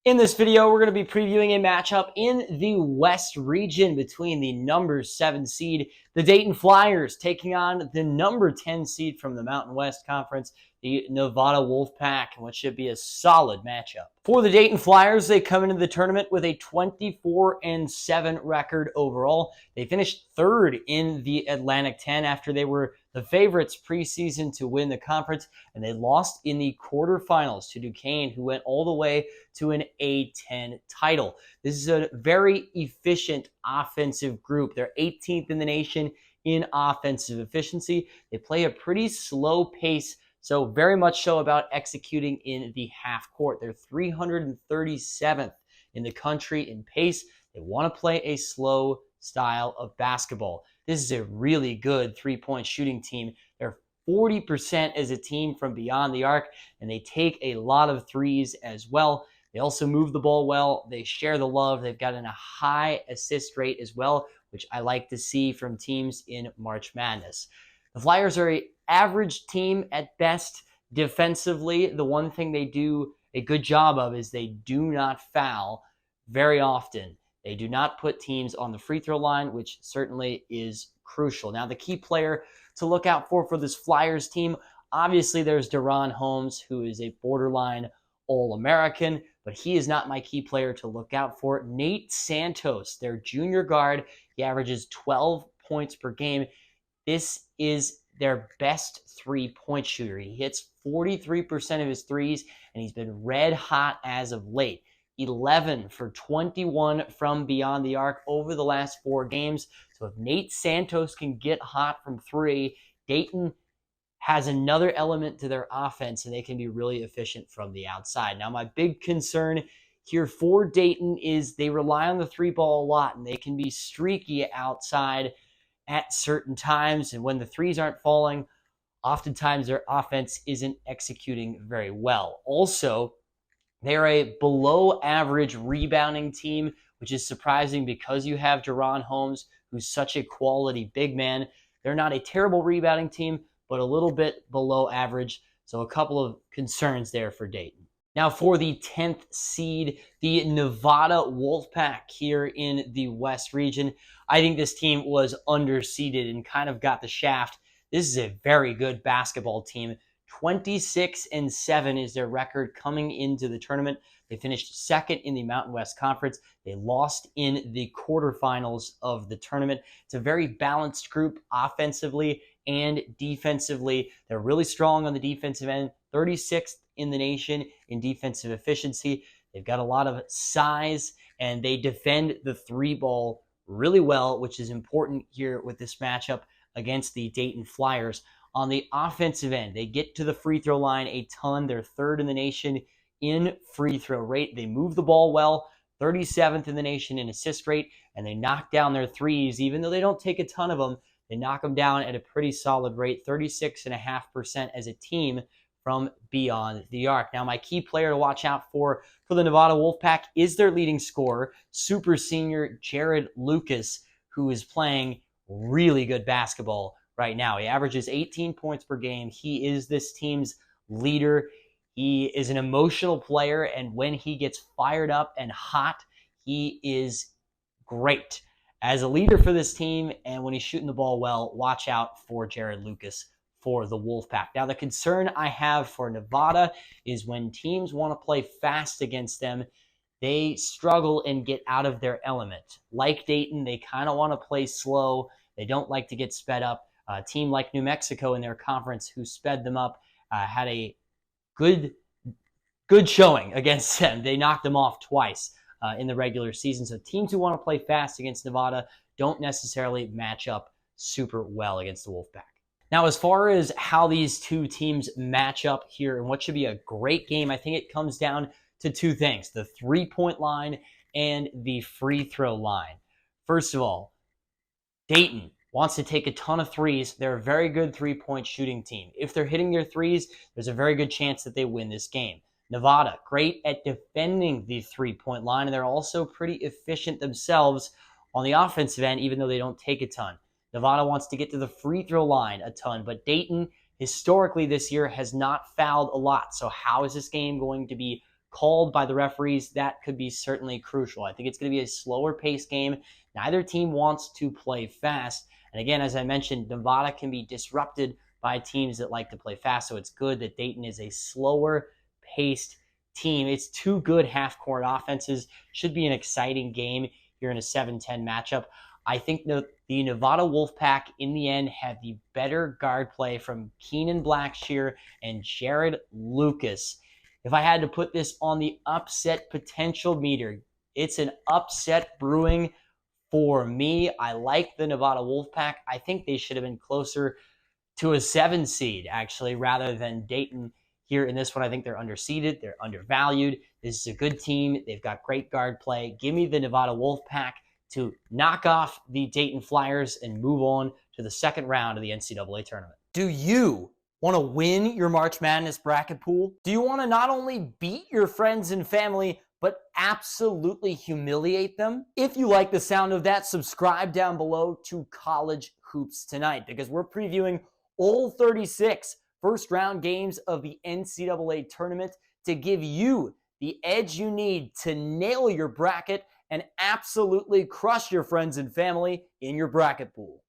In this video, we're going to be previewing a matchup in the West region between the number 7 seed, the Dayton Flyers, taking on the number 10 seed from the Mountain West Conference, the Nevada Wolfpack, which should be a solid matchup. For the Dayton Flyers, they come into the tournament with a 24-7 record overall. They finished third in the Atlantic 10 after they were the favorites preseason to win the conference, and they lost in the quarterfinals to Duquesne, who went all the way to an A10 title. This is a very efficient offensive group. They're 18th in the nation in offensive efficiency. They play a pretty slow pace, so very much so about executing in the half court. They're 337th in the country in pace. They want to play a slow style of basketball. This is a really good three-point shooting team. They're 40% as a team from beyond the arc, and they take a lot of threes as well. They also move the ball well. They share the love. They've gotten a high assist rate as well, which I like to see from teams in March Madness. The Flyers are an average team at best defensively. The one thing they do a good job of is they do not foul very often. They do not put teams on the free throw line, which certainly is crucial. Now, the key player to look out for this Flyers team, obviously there's Deron Holmes, who is a borderline All-American, but he is not my key player to look out for. Nate Santos, their junior guard, he averages 12 points per game. This is their best three-point shooter. He hits 43% of his threes, and he's been red hot as of late. 11 for 21 from beyond the arc over the last 4 games. So if Nate Santos can get hot from 3, Dayton has another element to their offense, and they can be really efficient from the outside. Now, my big concern here for Dayton is they rely on the 3-ball a lot, and they can be streaky outside at certain times. And when the threes aren't falling, oftentimes their offense isn't executing very well. Also, they're a below-average rebounding team, which is surprising because you have Deron Holmes, who's such a quality big man. They're not a terrible rebounding team, but a little bit below average. So a couple of concerns there for Dayton. Now for the 10th seed, the Nevada Wolfpack here in the West region. I think this team was underseeded and kind of got the shaft. This is a very good basketball team. 26-7 is their record coming into the tournament. They finished second in the Mountain West Conference. They lost in the quarterfinals of the tournament. It's a very balanced group offensively and defensively. They're really strong on the defensive end, 36th in the nation in defensive efficiency. They've got a lot of size, and they defend the 3-ball really well, which is important here with this matchup against the Dayton Flyers. On the offensive end, they get to the free throw line a ton. They're third in the nation in free throw rate. They move the ball well, 37th in the nation in assist rate, and they knock down their threes. Even though they don't take a ton of them, they knock them down at a pretty solid rate, 36.5% as a team from beyond the arc. Now, my key player to watch out for the Nevada Wolfpack is their leading scorer, super senior Jared Lucas, who is playing really good basketball right now. He averages 18 points per game. He is this team's leader. He is an emotional player, and when he gets fired up and hot, he is great as a leader for this team. And when he's shooting the ball well, watch out for Jared Lucas for the Wolfpack. Now, the concern I have for Nevada is when teams want to play fast against them, they struggle and get out of their element. Like Dayton, they kind of want to play slow. They don't like to get sped up. A team like New Mexico in their conference, who sped them up, had a good showing against them. They knocked them off twice in the regular season. So teams who want to play fast against Nevada don't necessarily match up super well against the Wolfpack. Now, as far as how these two teams match up here and what should be a great game, I think it comes down to 2 things: the 3-point line and the free throw line. First of all, Dayton wants to take a ton of threes. They're a very good 3-point shooting team. If they're hitting their threes, there's a very good chance that they win this game. Nevada, great at defending the 3-point line, and they're also pretty efficient themselves on the offensive end, even though they don't take a ton. Nevada wants to get to the free throw line a ton, but Dayton historically this year has not fouled a lot. So how is this game going to be called by the referees, that could be certainly crucial. I think it's going to be a slower pace game. Neither team wants to play fast. And again, as I mentioned, Nevada can be disrupted by teams that like to play fast. So it's good that Dayton is a slower paced team. It's two good half-court offenses. Should be an exciting game here in a 7-10 matchup. I think the Nevada Wolfpack, in the end, have the better guard play from Keenan Blackshear and Jared Lucas. If I had to put this on the upset potential meter, it's an upset brewing for me. I like the Nevada Wolfpack. I think they should have been closer to a 7 seed, actually, rather than Dayton here in this one. I think they're underseeded. They're undervalued. This is a good team. They've got great guard play. Give me the Nevada Wolfpack to knock off the Dayton Flyers and move on to the second round of the NCAA tournament. Do you want to win your March Madness bracket pool? Do you want to not only beat your friends and family, but absolutely humiliate them? If you like the sound of that, subscribe down below to College Hoops Tonight, because we're previewing all 36 first-round games of the NCAA tournament to give you the edge you need to nail your bracket and absolutely crush your friends and family in your bracket pool.